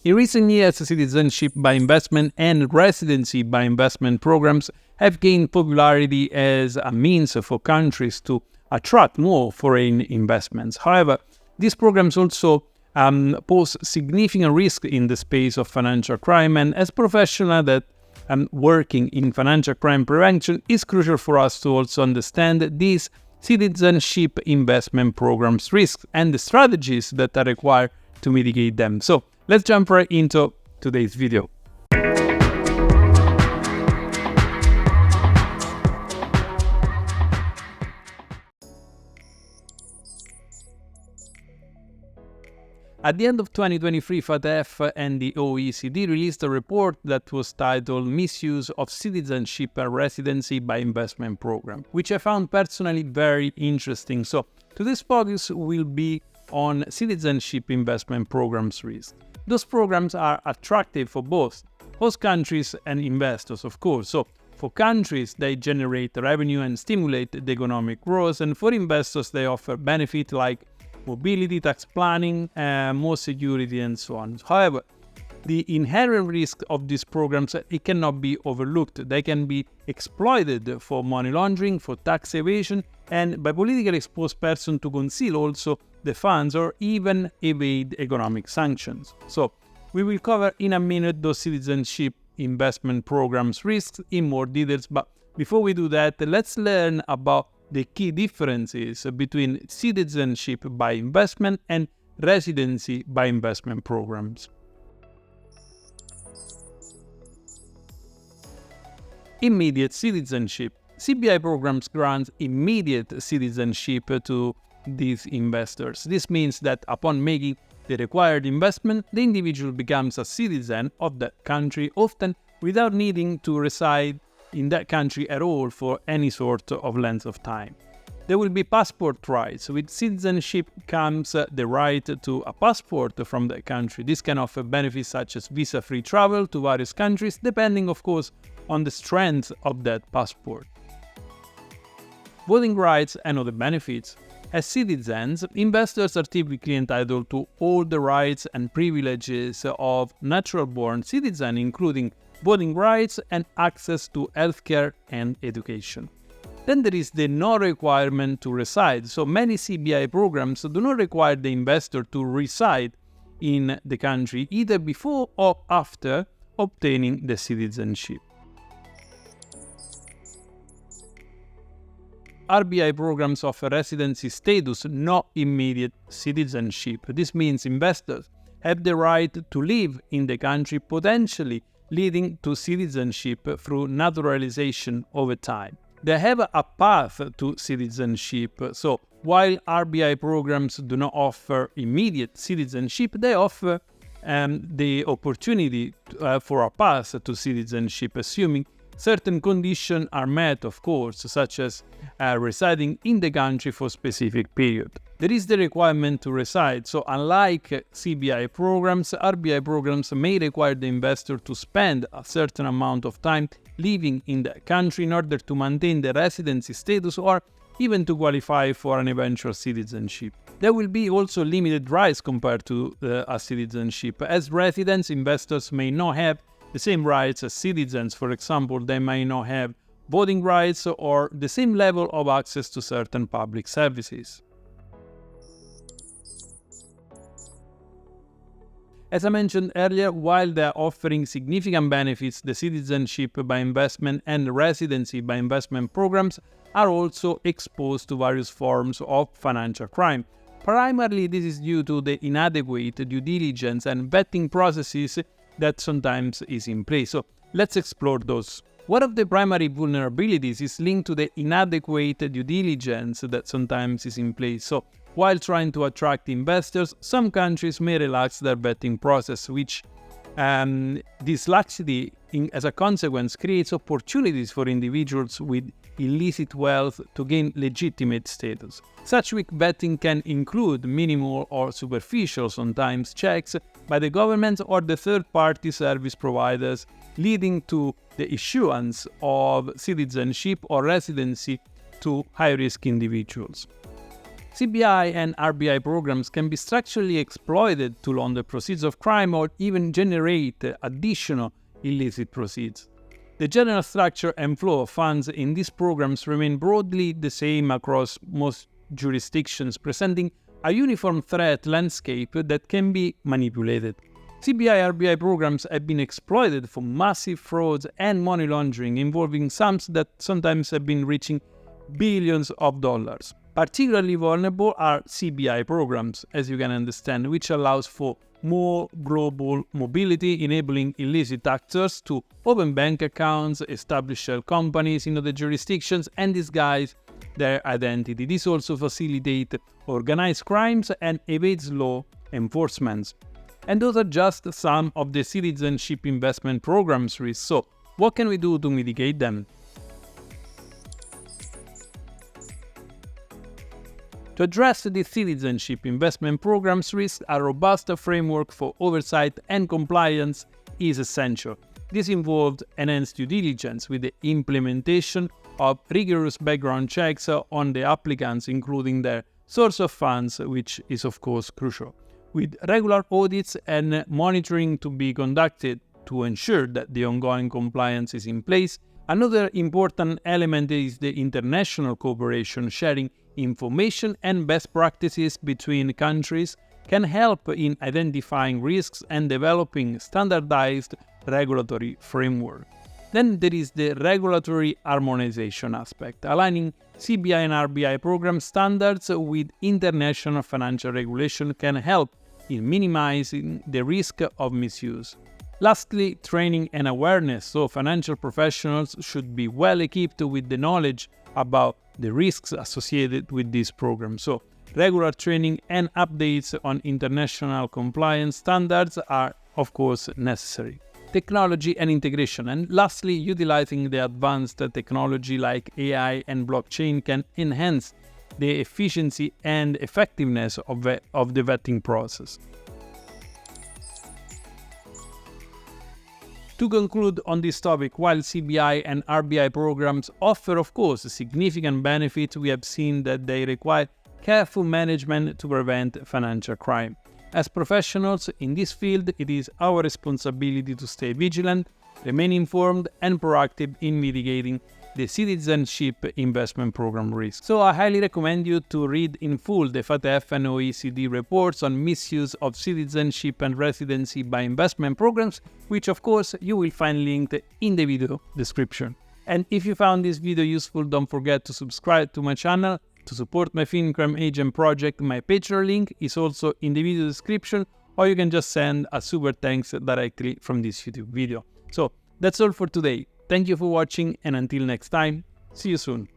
In recent years, citizenship by investment and residency by investment programs have gained popularity as a means for countries to attract more foreign investments. However, these programs also pose significant risk in the space of financial crime, and as professionals that working in financial crime prevention, it's crucial for us to also understand these citizenship investment programs risks and the strategies that are required to mitigate them. So let's jump right into today's video. At the end of 2023, FATF and the OECD released a report that was titled Misuse of Citizenship and Residency by Investment Program, which I found personally very interesting. So today's focus will be on citizenship investment programs risk. Those programs are attractive for both host countries and investors, of course. So for countries, they generate revenue and stimulate the economic growth, and for investors, they offer benefits like mobility, tax planning, more security, and so on. However, the inherent risk of these programs, it cannot be overlooked. They can be exploited for money laundering, for tax evasion, and by politically exposed persons to conceal also the funds or even evade economic sanctions. So we will cover in a minute those citizenship investment programs risks in more details, but before we do that, let's learn about the key differences between citizenship by investment and residency by investment programs. Immediate citizenship. CBI programs grant immediate citizenship to these investors. This means that upon making the required investment, the individual becomes a citizen of that country, often without needing to reside in that country at all for any sort of length of time. There will be passport rights. With citizenship comes the right to a passport from that country. This can offer benefits such as visa-free travel to various countries, depending, of course, on the strength of that passport. Voting rights and other benefits. As citizens, investors are typically entitled to all the rights and privileges of natural-born citizens, including voting rights and access to healthcare and education. Then there is the no requirement to reside. So many CBI programs do not require the investor to reside in the country either before or after obtaining the citizenship. RBI programs offer residency status, not immediate citizenship. This means investors have the right to live in the country, potentially leading to citizenship through naturalization over time. They have a path to citizenship. So while RBI programs do not offer immediate citizenship, they offer the opportunity for a path to citizenship, assuming certain conditions are met, of course, such as residing in the country for a specific period. There is the requirement to reside, so unlike CBI programs, RBI programs may require the investor to spend a certain amount of time living in the country in order to maintain the residency status or even to qualify for an eventual citizenship. There will be also limited rights compared to a citizenship. As residents, investors may not have the same rights as citizens. For example, they may not have voting rights or the same level of access to certain public services. As I mentioned earlier, while they are offering significant benefits, the citizenship by investment and residency by investment programs are also exposed to various forms of financial crime. Primarily, this is due to the inadequate due diligence and vetting processes that sometimes is in place. So let's explore those. One of the primary vulnerabilities is linked to the inadequate due diligence that sometimes is in place. So while trying to attract investors, some countries may relax their vetting process, which this laxity, as a consequence, creates opportunities for individuals with illicit wealth to gain legitimate status. Such weak vetting can include minimal or superficial, sometimes, checks by the government or the third-party service providers, leading to the issuance of citizenship or residency to high-risk individuals. CBI and RBI programs can be structurally exploited to launder proceeds of crime or even generate additional illicit proceeds. The general structure and flow of funds in these programs remain broadly the same across most jurisdictions, presenting a uniform threat landscape that can be manipulated. CBI-RBI programs have been exploited for massive frauds and money laundering involving sums that sometimes have been reaching billions of dollars. Particularly vulnerable are CBI programs, as you can understand, which allows for more global mobility, enabling illicit actors to open bank accounts, establish shell companies in other jurisdictions, and disguise their identity. This also facilitates organized crimes and evades law enforcement. And those are just some of the citizenship investment programs risks. So, what can we do to mitigate them? To address the citizenship investment programs risk, a robust framework for oversight and compliance is essential. This involved enhanced due diligence with the implementation of rigorous background checks on the applicants, including their source of funds, which is of course crucial, with regular audits and monitoring to be conducted to ensure that the ongoing compliance is in place. Another important element is the international cooperation. Sharing information and best practices between countries can help in identifying risks and developing standardized regulatory framework. Then there is the regulatory harmonization aspect. Aligning CBI and RBI program standards with international financial regulation can help in minimizing the risk of misuse. Lastly, training and awareness. So financial professionals should be well equipped with the knowledge about the risks associated with this program. So regular training and updates on international compliance standards are, of course, necessary. Technology and integration. And lastly, utilizing the advanced technology like AI and blockchain can enhance the efficiency and effectiveness of the vetting process. To conclude on this topic, while CBI and RBI programs offer, of course, significant benefits, we have seen that they require careful management to prevent financial crime. As professionals in this field, it is our responsibility to stay vigilant, remain informed, and proactive in mitigating the citizenship investment program risk. So I highly recommend you to read in full the FATF and OECD reports on misuse of citizenship and residency by investment programs, which of course you will find linked in the video description. And if you found this video useful, don't forget to subscribe to my channel. To support my FinCrime Agent project, my Patreon link is also in the video description, or you can just send a super thanks directly from this YouTube video. So that's all for today. Thank you for watching, and until next time, see you soon.